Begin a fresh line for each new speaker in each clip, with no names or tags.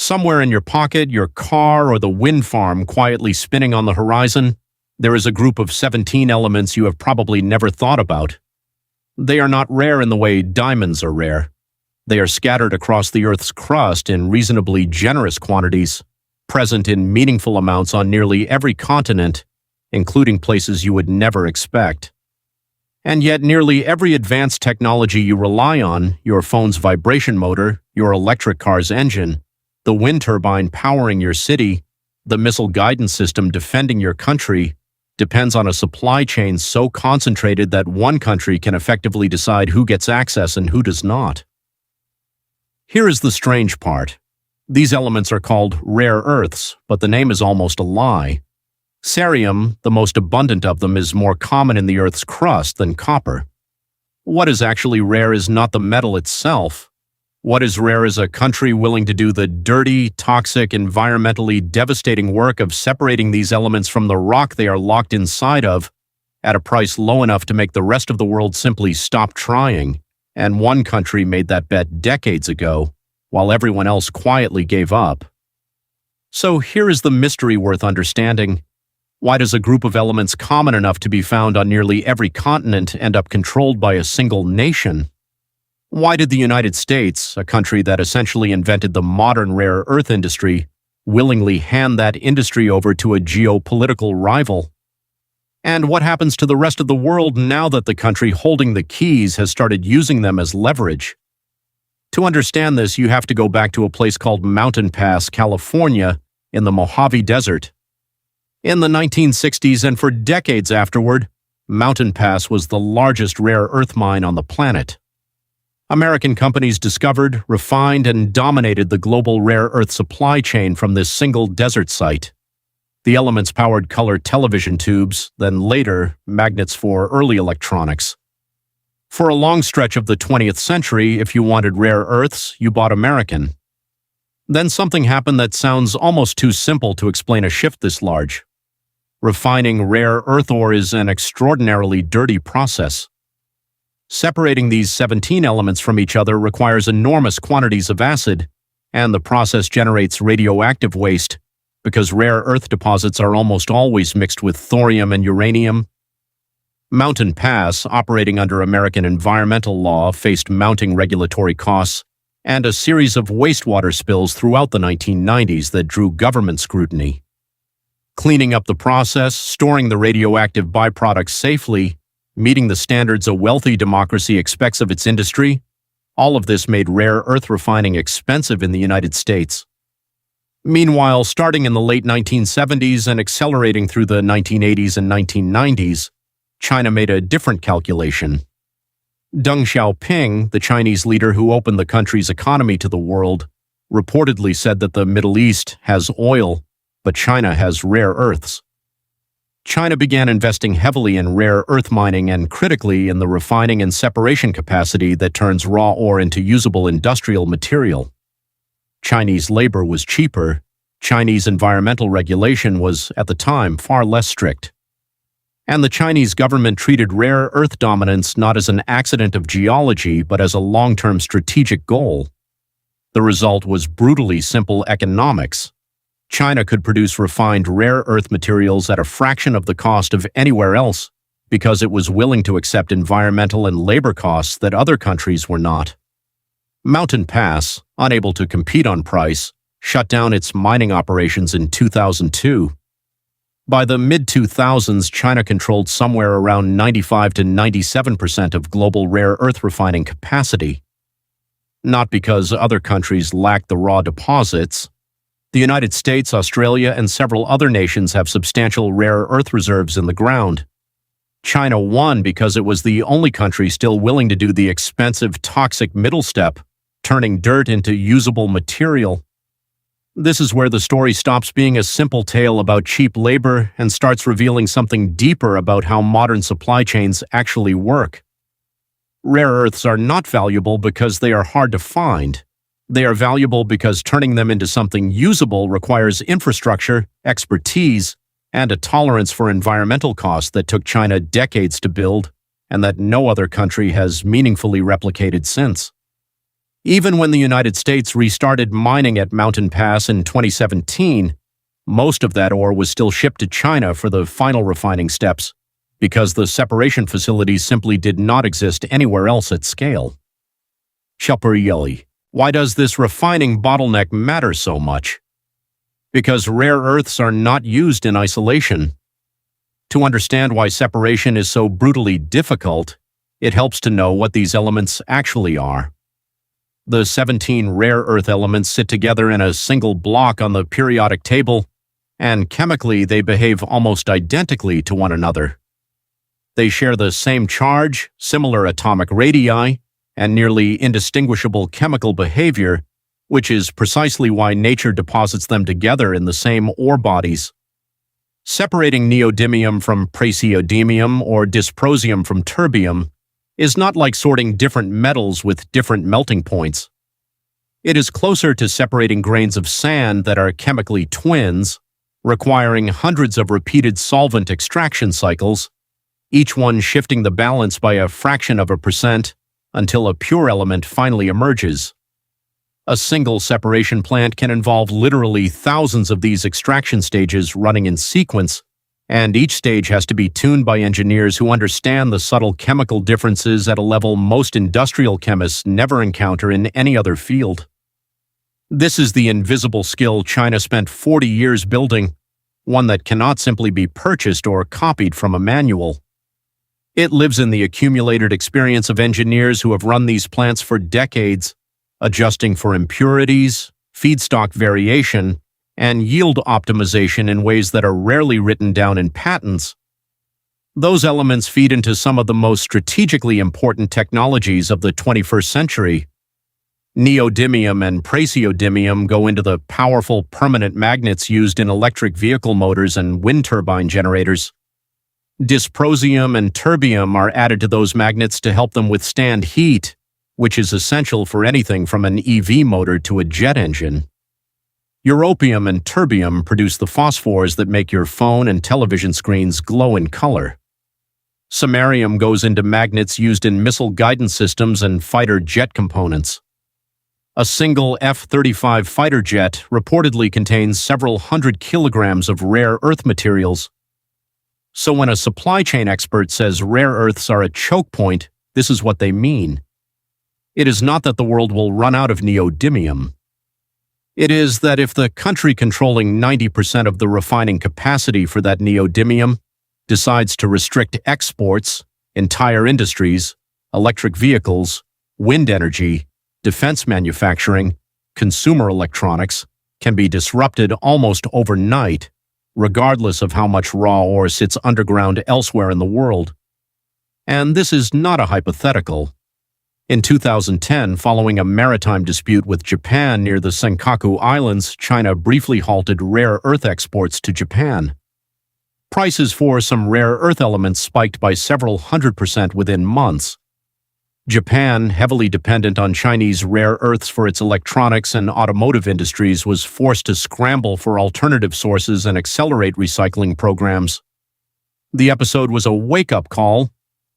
Somewhere in your pocket, your car, or the wind farm quietly spinning on the horizon, there is a group of 17 elements you have probably never thought about. They are not rare in the way diamonds are rare. They are scattered across the Earth's crust in reasonably generous quantities, present in meaningful amounts on nearly every continent, including places you would never expect. And yet nearly every advanced technology you rely on, your phone's vibration motor, your electric car's engine, the wind turbine powering your city, the missile guidance system defending your country, depends on a supply chain so concentrated that one country can effectively decide who gets access and who does not. Here is the strange part. These elements are called rare earths, but the name is almost a lie. Cerium, the most abundant of them, is more common in the Earth's crust than copper. What is actually rare is not the metal itself. What is rare is a country willing to do the dirty, toxic, environmentally devastating work of separating these elements from the rock they are locked inside of at a price low enough to make the rest of the world simply stop trying. And one country made that bet decades ago, while everyone else quietly gave up. So here is the mystery worth understanding. Why does a group of elements common enough to be found on nearly every continent end up controlled by a single nation? Why did the United States, a country that essentially invented the modern rare earth industry, willingly hand that industry over to a geopolitical rival? And what happens to the rest of the world now that the country holding the keys has started using them as leverage? To understand this, you have to go back to a place called Mountain Pass, California, in the Mojave Desert. In the 1960s and for decades afterward, Mountain Pass was the largest rare earth mine on the planet. American companies discovered, refined, and dominated the global rare earth supply chain from this single desert site. The elements powered colored television tubes, then later, magnets for early electronics. For a long stretch of the 20th century, if you wanted rare earths, you bought American. Then something happened that sounds almost too simple to explain a shift this large. Refining rare earth ore is an extraordinarily dirty process. Separating these 17 elements from each other requires enormous quantities of acid, and the process generates radioactive waste because rare earth deposits are almost always mixed with thorium and uranium. Mountain Pass, operating under American environmental law, faced mounting regulatory costs and a series of wastewater spills throughout the 1990s that drew government scrutiny. Cleaning up the process, storing the radioactive byproducts safely, meeting the standards a wealthy democracy expects of its industry, all of this made rare earth refining expensive in the United States. Meanwhile, starting in the late 1970s and accelerating through the 1980s and 1990s, China made a different calculation. Deng Xiaoping, the Chinese leader who opened the country's economy to the world, reportedly said that the Middle East has oil, but China has rare earths. China began investing heavily in rare earth mining and critically in the refining and separation capacity that turns raw ore into usable industrial material. Chinese labor was cheaper. Chinese environmental regulation was, at the time, far less strict. And the Chinese government treated rare earth dominance not as an accident of geology, but as a long-term strategic goal. The result was brutally simple economics. China could produce refined rare earth materials at a fraction of the cost of anywhere else because it was willing to accept environmental and labor costs that other countries were not. Mountain Pass, unable to compete on price, shut down its mining operations in 2002. By the mid-2000s, China controlled somewhere around 95 to 97% of global rare earth refining capacity. Not because other countries lacked the raw deposits. The United States, Australia, and several other nations have substantial rare earth reserves in the ground. China won because it was the only country still willing to do the expensive, toxic middle step, turning dirt into usable material. This is where the story stops being a simple tale about cheap labor and starts revealing something deeper about how modern supply chains actually work. Rare earths are not valuable because they are hard to find. They are valuable because turning them into something usable requires infrastructure, expertise, and a tolerance for environmental costs that took China decades to build and that no other country has meaningfully replicated since. Even when the United States restarted mining at Mountain Pass in 2017, most of that ore was still shipped to China for the final refining steps, because the separation facilities simply did not exist anywhere else at scale. Why does this refining bottleneck matter so much? Because rare earths are not used in isolation. To understand why separation is so brutally difficult, it helps to know what these elements actually are. The 17 rare earth elements sit together in a single block on the periodic table, and chemically they behave almost identically to one another. They share the same charge, similar atomic radii, and nearly indistinguishable chemical behavior, which is precisely why nature deposits them together in the same ore bodies. Separating neodymium from praseodymium or dysprosium from terbium is not like sorting different metals with different melting points. It is closer to separating grains of sand that are chemically twins, requiring hundreds of repeated solvent extraction cycles, each one shifting the balance by a fraction of a percent until a pure element finally emerges. A single separation plant can involve literally thousands of these extraction stages running in sequence, and each stage has to be tuned by engineers who understand the subtle chemical differences at a level most industrial chemists never encounter in any other field. This is the invisible skill China spent 40 years building, one that cannot simply be purchased or copied from a manual. It lives in the accumulated experience of engineers who have run these plants for decades, adjusting for impurities, feedstock variation, and yield optimization in ways that are rarely written down in patents. Those elements feed into some of the most strategically important technologies of the 21st century. Neodymium and praseodymium go into the powerful permanent magnets used in electric vehicle motors and wind turbine generators. Dysprosium and terbium are added to those magnets to help them withstand heat, which is essential for anything from an EV motor to a jet engine. Europium and terbium produce the phosphors that make your phone and television screens glow in color. Samarium goes into magnets used in missile guidance systems and fighter jet components. A single F-35 fighter jet reportedly contains several hundred kilograms of rare earth materials. So when a supply chain expert says rare earths are a choke point, this is what they mean. It is not that the world will run out of neodymium. It is that if the country controlling 90% of the refining capacity for that neodymium decides to restrict exports, entire industries, electric vehicles, wind energy, defense manufacturing, consumer electronics can be disrupted almost overnight, regardless of how much raw ore sits underground elsewhere in the world. And this is not a hypothetical. In 2010, following a maritime dispute with Japan near the Senkaku Islands, China briefly halted rare earth exports to Japan. Prices for some rare earth elements spiked by several 100% within months. Japan, heavily dependent on Chinese rare earths for its electronics and automotive industries, was forced to scramble for alternative sources and accelerate recycling programs. The episode was a wake-up call,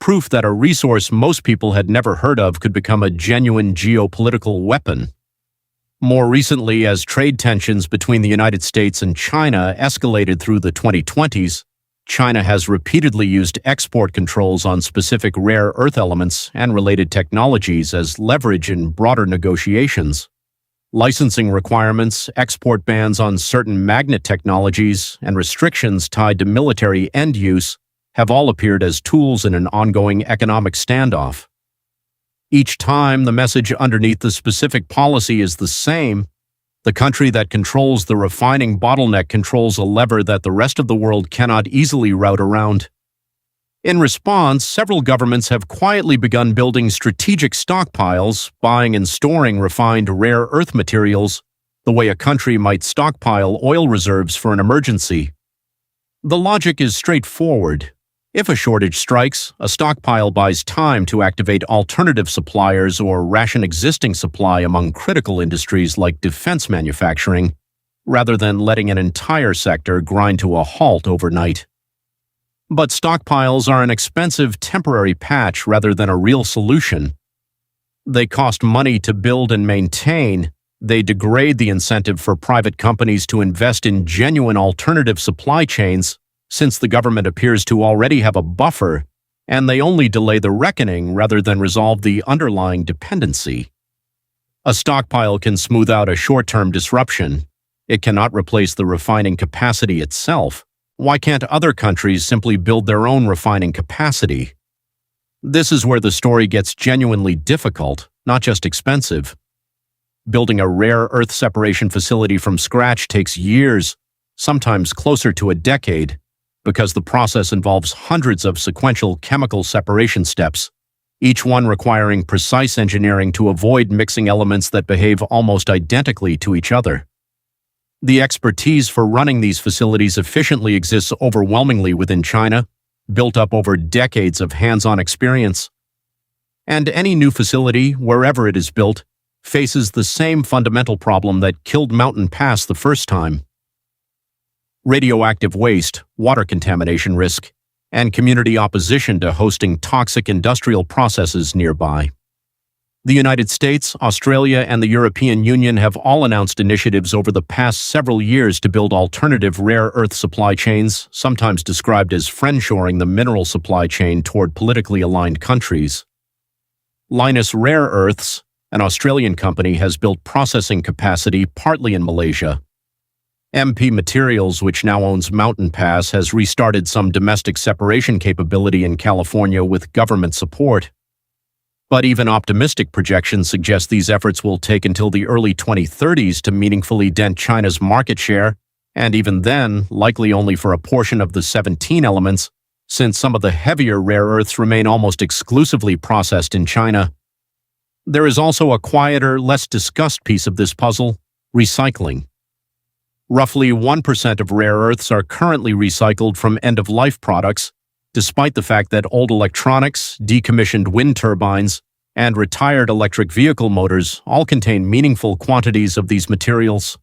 proof that a resource most people had never heard of could become a genuine geopolitical weapon. More recently, as trade tensions between the United States and China escalated through the 2020s, China has repeatedly used export controls on specific rare earth elements and related technologies as leverage in broader negotiations. Licensing requirements, export bans on certain magnet technologies, and restrictions tied to military end use have all appeared as tools in an ongoing economic standoff. Each time, the message underneath the specific policy is the same. The country that controls the refining bottleneck controls a lever that the rest of the world cannot easily route around. In response, several governments have quietly begun building strategic stockpiles, buying and storing refined rare earth materials, the way a country might stockpile oil reserves for an emergency. The logic is straightforward. If a shortage strikes, a stockpile buys time to activate alternative suppliers or ration existing supply among critical industries like defense manufacturing, rather than letting an entire sector grind to a halt overnight. But stockpiles are an expensive temporary patch rather than a real solution. They cost money to build and maintain. They degrade the incentive for private companies to invest in genuine alternative supply chains, since the government appears to already have a buffer, and they only delay the reckoning rather than resolve the underlying dependency. A stockpile can smooth out a short-term disruption. It cannot replace the refining capacity itself. Why can't other countries simply build their own refining capacity? This is where the story gets genuinely difficult, not just expensive. Building a rare earth separation facility from scratch takes years, sometimes closer to a decade, because the process involves hundreds of sequential chemical separation steps, each one requiring precise engineering to avoid mixing elements that behave almost identically to each other. The expertise for running these facilities efficiently exists overwhelmingly within China, built up over decades of hands-on experience. And any new facility, wherever it is built, faces the same fundamental problem that killed Mountain Pass the first time: radioactive waste, water contamination risk, and community opposition to hosting toxic industrial processes nearby. The United States, Australia, and the European Union have all announced initiatives over the past several years to build alternative rare earth supply chains, sometimes described as friendshoring the mineral supply chain toward politically aligned countries. Lynas Rare Earths, an Australian company, has built processing capacity partly in Malaysia. MP Materials, which now owns Mountain Pass, has restarted some domestic separation capability in California with government support. But even optimistic projections suggest these efforts will take until the early 2030s to meaningfully dent China's market share, and even then, likely only for a portion of the 17 elements, since some of the heavier rare earths remain almost exclusively processed in China. There is also a quieter, less discussed piece of this puzzle: recycling. Roughly 1% of rare earths are currently recycled from end-of-life products, despite the fact that old electronics, decommissioned wind turbines, and retired electric vehicle motors all contain meaningful quantities of these materials.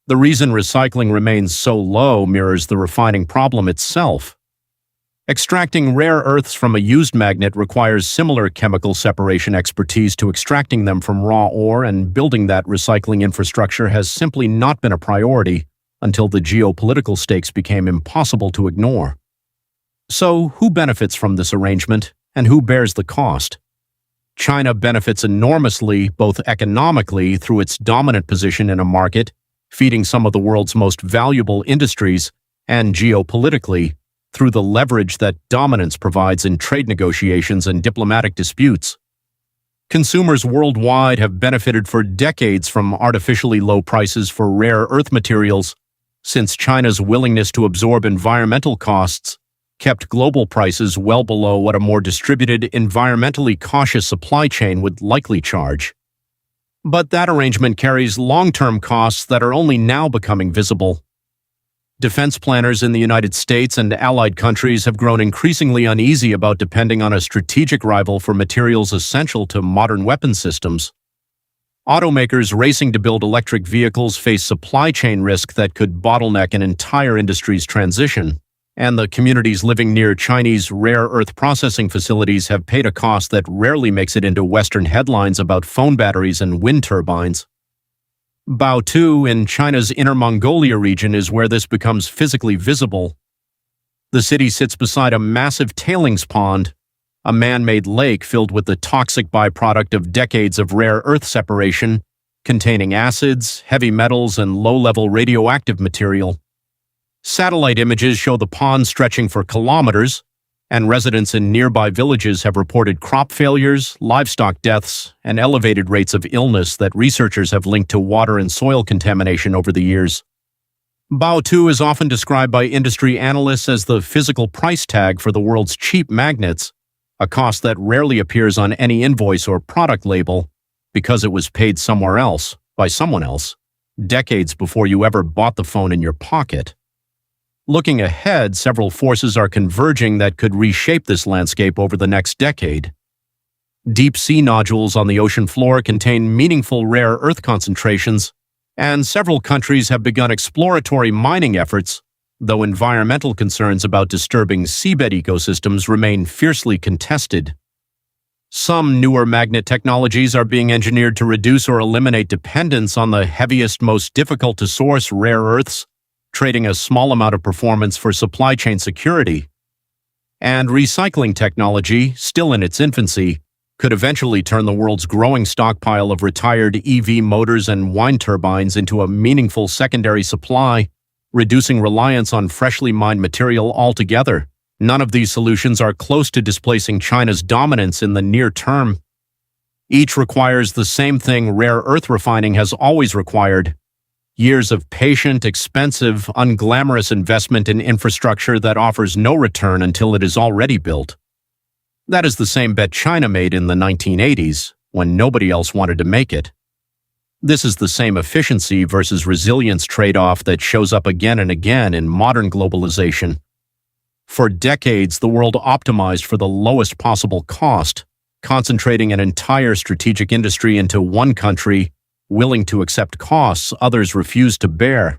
The reason recycling remains so low mirrors the refining problem itself. Extracting rare earths from a used magnet requires similar chemical separation expertise to extracting them from raw ore, and building that recycling infrastructure has simply not been a priority until the geopolitical stakes became impossible to ignore. So, who benefits from this arrangement, and who bears the cost? China benefits enormously, both economically through its dominant position in a market, feeding some of the world's most valuable industries, and geopolitically, through the leverage that dominance provides in trade negotiations and diplomatic disputes. Consumers worldwide have benefited for decades from artificially low prices for rare earth materials, since China's willingness to absorb environmental costs kept global prices well below what a more distributed, environmentally cautious supply chain would likely charge. But that arrangement carries long-term costs that are only now becoming visible. Defense planners in the United States and allied countries have grown increasingly uneasy about depending on a strategic rival for materials essential to modern weapon systems. Automakers racing to build electric vehicles face supply chain risk that could bottleneck an entire industry's transition, and the communities living near Chinese rare earth processing facilities have paid a cost that rarely makes it into Western headlines about phone batteries and wind turbines. Baotou in China's Inner Mongolia region is where this becomes physically visible. The city sits beside a massive tailings pond, a man-made lake filled with the toxic byproduct of decades of rare earth separation, containing acids, heavy metals, and low-level radioactive material. Satellite images show the pond stretching for kilometers, and residents in nearby villages have reported crop failures, livestock deaths, and elevated rates of illness that researchers have linked to water and soil contamination over the years. Baotou is often described by industry analysts as the physical price tag for the world's cheap magnets, a cost that rarely appears on any invoice or product label because it was paid somewhere else, by someone else, decades before you ever bought the phone in your pocket. Looking ahead, several forces are converging that could reshape this landscape over the next decade. Deep sea nodules on the ocean floor contain meaningful rare earth concentrations, and several countries have begun exploratory mining efforts, though environmental concerns about disturbing seabed ecosystems remain fiercely contested. Some newer magnet technologies are being engineered to reduce or eliminate dependence on the heaviest, most difficult to source rare earths, trading a small amount of performance for supply chain security. And recycling technology, still in its infancy, could eventually turn the world's growing stockpile of retired EV motors and wind turbines into a meaningful secondary supply, reducing reliance on freshly mined material altogether. None of these solutions are close to displacing China's dominance in the near term. Each requires the same thing rare earth refining has always required: years of patient, expensive, unglamorous investment in infrastructure that offers no return until it is already built. That is the same bet China made in the 1980s, when nobody else wanted to make it. This is the same efficiency versus resilience trade-off that shows up again and again in modern globalization. For decades, the world optimized for the lowest possible cost, concentrating an entire strategic industry into one country, willing to accept costs others refused to bear.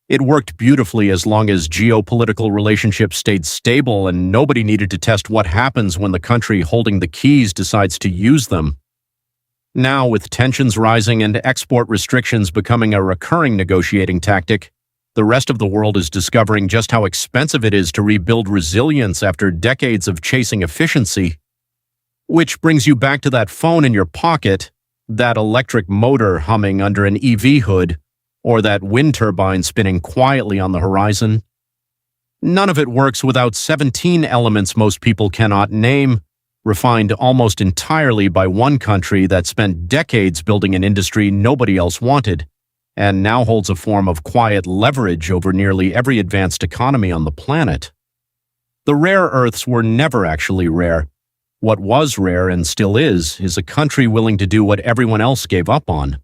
It worked beautifully as long as geopolitical relationships stayed stable and nobody needed to test what happens when the country holding the keys decides to use them. Now, with tensions rising and export restrictions becoming a recurring negotiating tactic, the rest of the world is discovering just how expensive it is to rebuild resilience after decades of chasing efficiency. Which brings you back to that phone in your pocket, that electric motor humming under an EV hood, or that wind turbine spinning quietly on the horizon. None of it works without 17 elements most people cannot name, refined almost entirely by one country that spent decades building an industry nobody else wanted, and now holds a form of quiet leverage over nearly every advanced economy on the planet. The rare earths were never actually rare. What was rare and still is a country willing to do what everyone else gave up on.